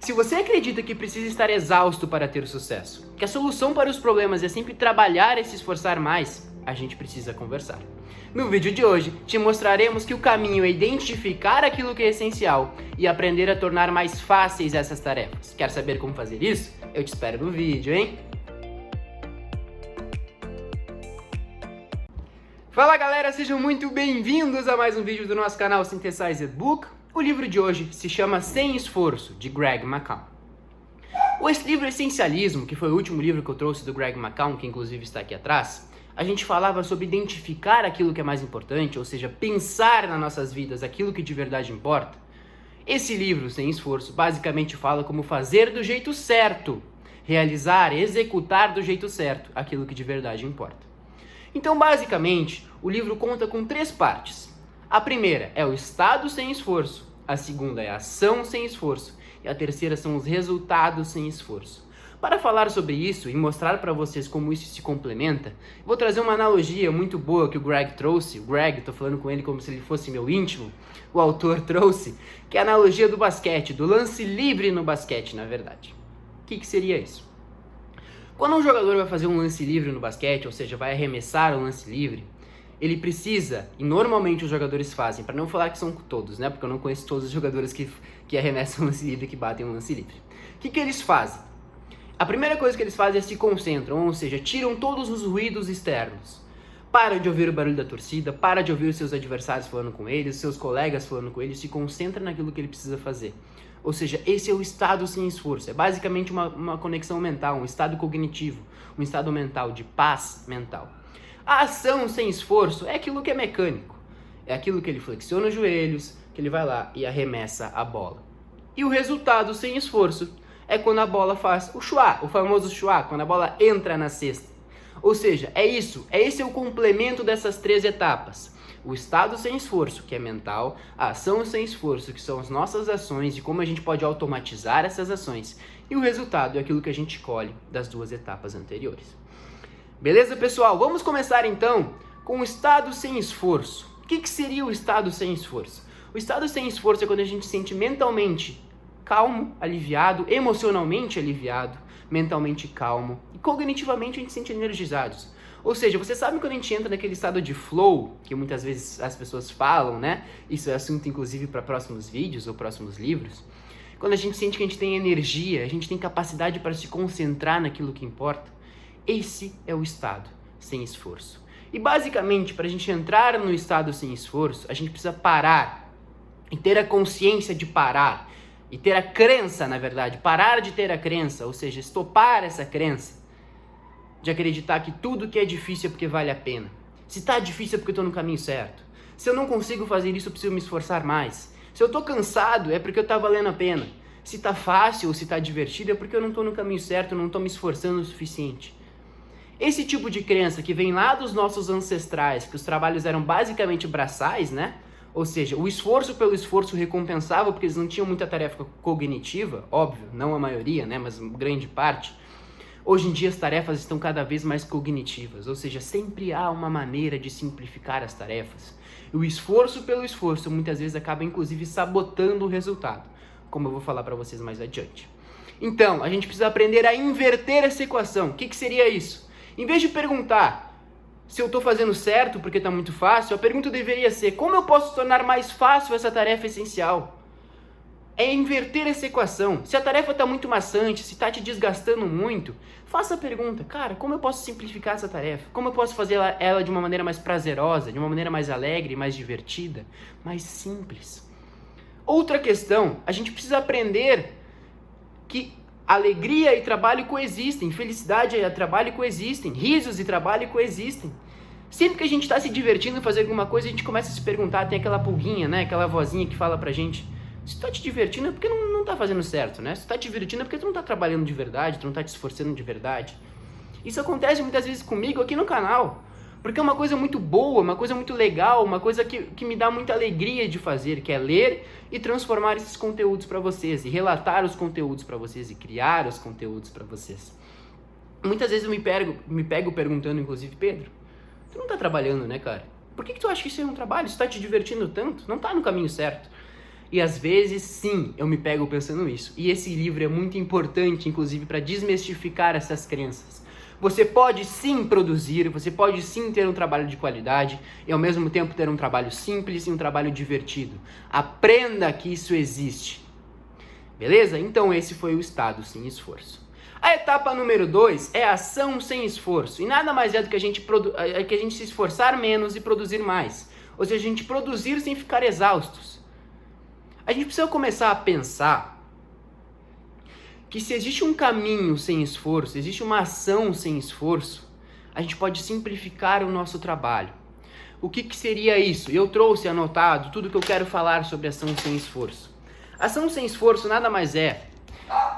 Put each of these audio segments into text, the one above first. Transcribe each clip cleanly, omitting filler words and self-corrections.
Se você acredita que precisa estar exausto para ter sucesso, que a solução para os problemas é sempre trabalhar e se esforçar mais, a gente precisa conversar. No vídeo de hoje, te mostraremos que o caminho é identificar aquilo que é essencial e aprender a tornar mais fáceis essas tarefas. Quer saber como fazer isso? Eu te espero no vídeo, hein? Fala galera, sejam muito bem-vindos a mais um vídeo do nosso canal Synthesizer Book. O livro de hoje se chama Sem Esforço, de Greg McKeown. Esse livro Essencialismo, que foi o último livro que eu trouxe do Greg McKeown, que inclusive está aqui atrás, a gente falava sobre identificar aquilo que é mais importante, ou seja, pensar nas nossas vidas aquilo que de verdade importa. Esse livro, Sem Esforço, basicamente fala como fazer do jeito certo, realizar, executar do jeito certo aquilo que de verdade importa. Então, basicamente, o livro conta com 3 partes. A primeira é o estado sem esforço, a segunda é a ação sem esforço e a terceira são os resultados sem esforço. Para falar sobre isso e mostrar para vocês como isso se complementa, vou trazer uma analogia muito boa que o Greg trouxe. O Greg, tô falando com ele como se ele fosse meu íntimo, o autor trouxe, que é a analogia do basquete, do lance livre no basquete, na verdade. O que seria isso? Quando um jogador vai fazer um lance livre no basquete, ou seja, vai arremessar um lance livre, ele precisa, e normalmente os jogadores fazem, para não falar que são todos, né? Porque eu não conheço todos os jogadores que arremessam um lance livre, que batem um lance livre. O que eles fazem? A primeira coisa que eles fazem é se concentram, ou seja, tiram todos os ruídos externos. Para de ouvir o barulho da torcida, para de ouvir os seus adversários falando com eles, seus colegas falando com eles, se concentra naquilo que ele precisa fazer. Ou seja, esse é o estado sem esforço, é basicamente uma conexão mental, um estado cognitivo, um estado mental, de paz mental. A ação sem esforço é aquilo que é mecânico, é aquilo que ele flexiona os joelhos, que ele vai lá e arremessa a bola. E o resultado sem esforço é quando a bola faz o chuá, o famoso chuá, quando a bola entra na cesta. Ou seja, esse é o complemento dessas 3 etapas. O estado sem esforço, que é mental, a ação sem esforço, que são as nossas ações e como a gente pode automatizar essas ações, e o resultado é aquilo que a gente colhe das 2 etapas anteriores. Beleza, pessoal? Vamos começar então com o estado sem esforço. O que seria o estado sem esforço? O estado sem esforço é quando a gente se sente mentalmente calmo, aliviado, emocionalmente aliviado, mentalmente calmo e cognitivamente a gente se sente energizados. Ou seja, você sabe quando a gente entra naquele estado de flow, que muitas vezes as pessoas falam, né? Isso é assunto inclusive para próximos vídeos ou próximos livros. Quando a gente sente que a gente tem energia, a gente tem capacidade para se concentrar naquilo que importa. Esse é o estado sem esforço. E basicamente, para a gente entrar no estado sem esforço, a gente precisa parar e ter a consciência de parar. E ter a crença, na verdade, parar de ter a crença, ou seja, estopar essa crença de acreditar que tudo que é difícil é porque vale a pena. Se está difícil é porque eu estou no caminho certo. Se eu não consigo fazer isso, eu preciso me esforçar mais. Se eu estou cansado, é porque está valendo a pena. Se está fácil ou se está divertido, é porque eu não estou no caminho certo, eu não estou me esforçando o suficiente. Esse tipo de crença que vem lá dos nossos ancestrais, que os trabalhos eram basicamente braçais, né? Ou seja, o esforço pelo esforço recompensava porque eles não tinham muita tarefa cognitiva, óbvio, não a maioria, né? Mas grande parte. Hoje em dia as tarefas estão cada vez mais cognitivas, ou seja, sempre há uma maneira de simplificar as tarefas. E o esforço pelo esforço muitas vezes acaba inclusive sabotando o resultado, como eu vou falar para vocês mais adiante. Então, a gente precisa aprender a inverter essa equação. O que seria isso? Em vez de perguntar se eu estou fazendo certo porque está muito fácil, a pergunta deveria ser: como eu posso tornar mais fácil essa tarefa essencial? É inverter essa equação. Se a tarefa está muito maçante, se está te desgastando muito, faça a pergunta: cara, como eu posso simplificar essa tarefa? Como eu posso fazer ela de uma maneira mais prazerosa, de uma maneira mais alegre, mais divertida, mais simples? Outra questão, a gente precisa aprender que alegria e trabalho coexistem, felicidade e trabalho coexistem, risos e trabalho coexistem. Sempre que a gente está se divertindo em fazer alguma coisa, a gente começa a se perguntar, tem aquela pulguinha, né? Aquela vozinha que fala pra gente: se tu tá te divertindo é porque não tá fazendo certo, né? Se tu tá te divertindo é porque tu não tá trabalhando de verdade, tu não tá te esforçando de verdade. Isso acontece muitas vezes comigo aqui no canal, porque é uma coisa muito boa, uma coisa muito legal, uma coisa que me dá muita alegria de fazer, que é ler e transformar esses conteúdos para vocês, e relatar os conteúdos para vocês, e criar os conteúdos para vocês. Muitas vezes eu me pego perguntando, inclusive: Pedro, tu não tá trabalhando, né, cara? Por que tu acha que isso é um trabalho? Isso tá te divertindo tanto? Não tá no caminho certo. E às vezes, sim, eu me pego pensando nisso. E esse livro é muito importante, inclusive, para desmistificar essas crenças. Você pode sim produzir, você pode sim ter um trabalho de qualidade e ao mesmo tempo ter um trabalho simples e um trabalho divertido. Aprenda que isso existe. Beleza? Então esse foi o estado sem esforço. A etapa número 2 é a ação sem esforço. E nada mais é do que a gente se esforçar menos e produzir mais. Ou seja, a gente produzir sem ficar exaustos. A gente precisa começar a pensar que se existe um caminho sem esforço, existe uma ação sem esforço, a gente pode simplificar o nosso trabalho. O que seria isso? Eu trouxe anotado tudo que eu quero falar sobre ação sem esforço. Ação sem esforço nada mais é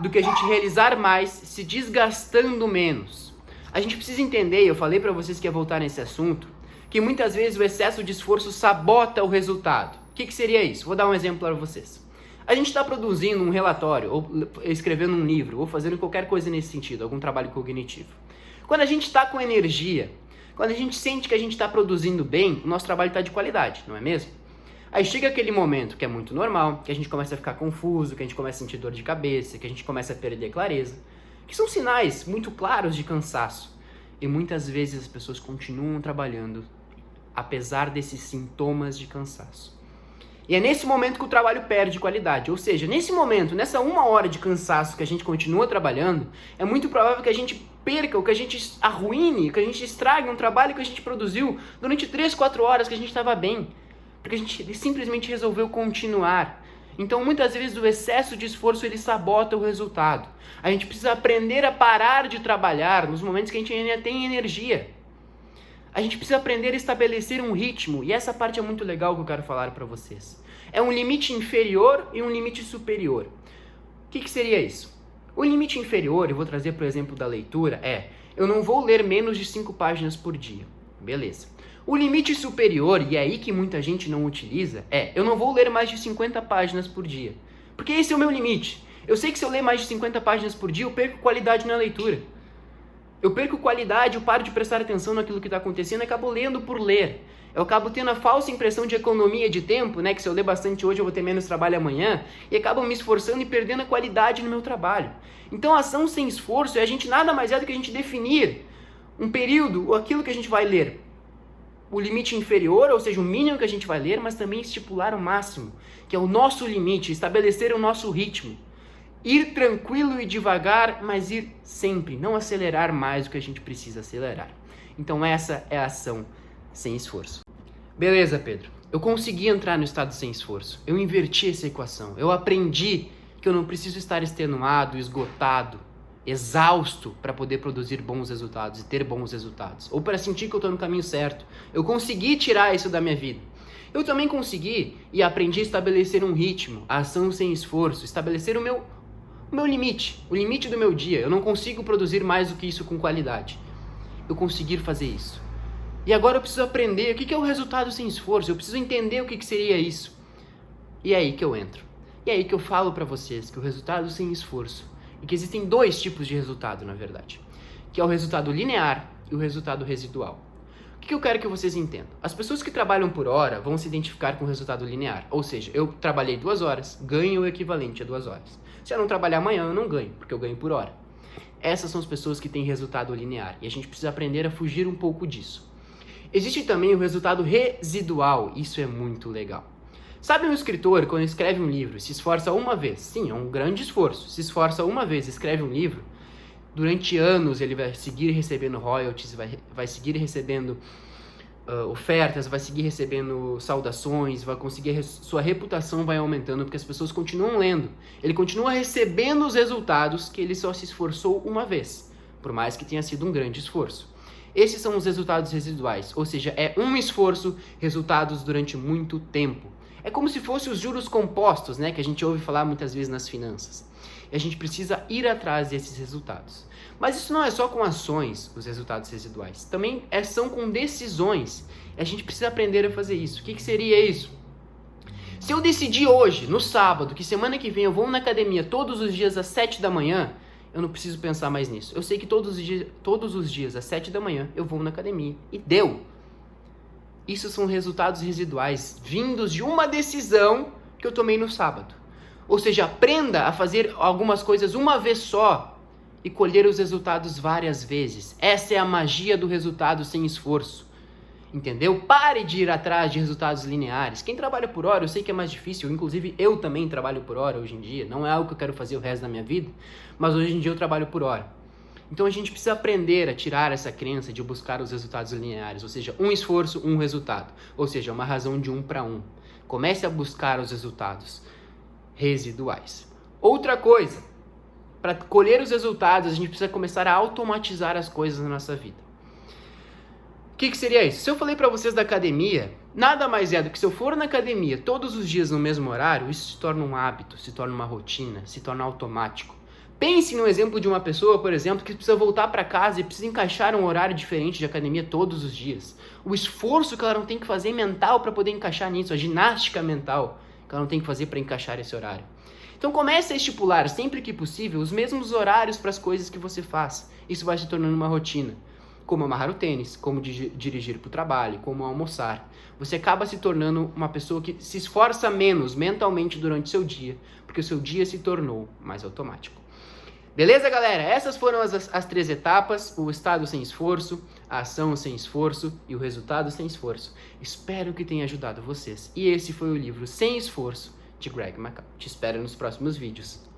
do que a gente realizar mais se desgastando menos. A gente precisa entender, eu falei para vocês que ia voltar nesse assunto, que muitas vezes o excesso de esforço sabota o resultado. O que seria isso? Vou dar um exemplo para vocês. A gente está produzindo um relatório, ou escrevendo um livro, ou fazendo qualquer coisa nesse sentido, algum trabalho cognitivo. Quando a gente está com energia, quando a gente sente que a gente está produzindo bem, o nosso trabalho está de qualidade, não é mesmo? Aí chega aquele momento que é muito normal, que a gente começa a ficar confuso, que a gente começa a sentir dor de cabeça, que a gente começa a perder clareza, que são sinais muito claros de cansaço. E muitas vezes as pessoas continuam trabalhando, apesar desses sintomas de cansaço. E é nesse momento que o trabalho perde qualidade. Ou seja, nesse momento, nessa 1 hora de cansaço que a gente continua trabalhando, é muito provável que a gente perca, ou que a gente arruine, que a gente estrague um trabalho que a gente produziu durante 3, 4 horas que a gente estava bem. Porque a gente simplesmente resolveu continuar. Então, muitas vezes, o excesso de esforço, ele sabota o resultado. A gente precisa aprender a parar de trabalhar nos momentos que a gente ainda tem energia. A gente precisa aprender a estabelecer um ritmo, e essa parte é muito legal que eu quero falar para vocês. É um limite inferior e um limite superior. O que seria isso? O limite inferior, eu vou trazer para o exemplo da leitura, eu não vou ler menos de 5 páginas por dia. Beleza. O limite superior, e é aí que muita gente não utiliza, eu não vou ler mais de 50 páginas por dia. Porque esse é o meu limite. Eu sei que se eu ler mais de 50 páginas por dia, eu perco qualidade na leitura. Eu perco qualidade, eu paro de prestar atenção naquilo que está acontecendo e acabo lendo por ler. Eu acabo tendo a falsa impressão de economia de tempo, que se eu ler bastante hoje eu vou ter menos trabalho amanhã, e acabo me esforçando e perdendo a qualidade no meu trabalho. Então a ação sem esforço é a gente nada mais é do que a gente definir um período, ou aquilo que a gente vai ler. O limite inferior, ou seja, o mínimo que a gente vai ler, mas também estipular o máximo, que é o nosso limite, estabelecer o nosso ritmo. Ir tranquilo e devagar, mas ir sempre, não acelerar mais do que a gente precisa acelerar. Então essa é a ação sem esforço. Beleza, Pedro. Eu consegui entrar no estado sem esforço. Eu inverti essa equação. Eu aprendi que eu não preciso estar extenuado, esgotado, exausto para poder produzir bons resultados e ter bons resultados. Ou para sentir que eu estou no caminho certo. Eu consegui tirar isso da minha vida. Eu também consegui e aprendi a estabelecer um ritmo, a ação sem esforço, estabelecer o meu limite, o limite do meu dia. Eu não consigo produzir mais do que isso com qualidade. Eu conseguir fazer isso. E agora eu preciso aprender o que é o resultado sem esforço. Eu preciso entender o que seria isso. E é aí que eu entro. E é aí que eu falo para vocês que o resultado sem esforço, e que existem 2 tipos de resultado, na verdade, que é o resultado linear e o resultado residual. O que eu quero que vocês entendam? As pessoas que trabalham por hora vão se identificar com o resultado linear. Ou seja, eu trabalhei 2 horas, ganho o equivalente a 2 horas. Se eu não trabalhar amanhã, eu não ganho, porque eu ganho por hora. Essas são as pessoas que têm resultado linear, e a gente precisa aprender a fugir um pouco disso. Existe também o resultado residual, isso é muito legal. Sabe um escritor, quando escreve um livro, se esforça uma vez, sim, é um grande esforço, se esforça uma vez, escreve um livro, durante anos ele vai seguir recebendo royalties, vai seguir recebendo ofertas, vai seguir recebendo saudações, vai conseguir, sua reputação vai aumentando porque as pessoas continuam lendo. Ele continua recebendo os resultados que ele só se esforçou uma vez, por mais que tenha sido um grande esforço. Esses são os resultados residuais, ou seja, é um esforço, resultados durante muito tempo. É como se fossem os juros compostos, que a gente ouve falar muitas vezes nas finanças. E a gente precisa ir atrás desses resultados. Mas isso não é só com ações, os resultados residuais. Também são com decisões. E a gente precisa aprender a fazer isso. O que seria isso? Se eu decidir hoje, no sábado, que semana que vem eu vou na academia todos os dias às 7 da manhã, eu não preciso pensar mais nisso. Eu sei que todos os dias às 7 da manhã eu vou na academia. E deu! Isso são resultados residuais vindos de uma decisão que eu tomei no sábado. Ou seja, aprenda a fazer algumas coisas uma vez só e colher os resultados várias vezes. Essa é a magia do resultado sem esforço. Entendeu? Pare de ir atrás de resultados lineares. Quem trabalha por hora, eu sei que é mais difícil. Inclusive, eu também trabalho por hora hoje em dia. Não é algo que eu quero fazer o resto da minha vida, mas hoje em dia eu trabalho por hora. Então a gente precisa aprender a tirar essa crença de buscar os resultados lineares. Ou seja, um esforço, um resultado. Ou seja, uma razão de 1 para 1. Comece a buscar os resultados residuais. Outra coisa, para colher os resultados, a gente precisa começar a automatizar as coisas na nossa vida. O que seria isso? Se eu falei para vocês da academia, nada mais é do que se eu for na academia todos os dias no mesmo horário, isso se torna um hábito, se torna uma rotina, se torna automático. Pense no exemplo de uma pessoa, por exemplo, que precisa voltar para casa e precisa encaixar um horário diferente de academia todos os dias. O esforço que ela não tem que fazer mental para poder encaixar nisso, a ginástica mental que ela não tem que fazer para encaixar esse horário. Então comece a estipular sempre que possível os mesmos horários para as coisas que você faz. Isso vai se tornando uma rotina. Como amarrar o tênis, como dirigir para o trabalho, como almoçar. Você acaba se tornando uma pessoa que se esforça menos mentalmente durante o seu dia, porque o seu dia se tornou mais automático. Beleza, galera? Essas foram as 3 etapas: o estado sem esforço, a ação sem esforço e o resultado sem esforço. Espero que tenha ajudado vocês. E esse foi o livro Sem Esforço, de Greg McCall. Te espero nos próximos vídeos.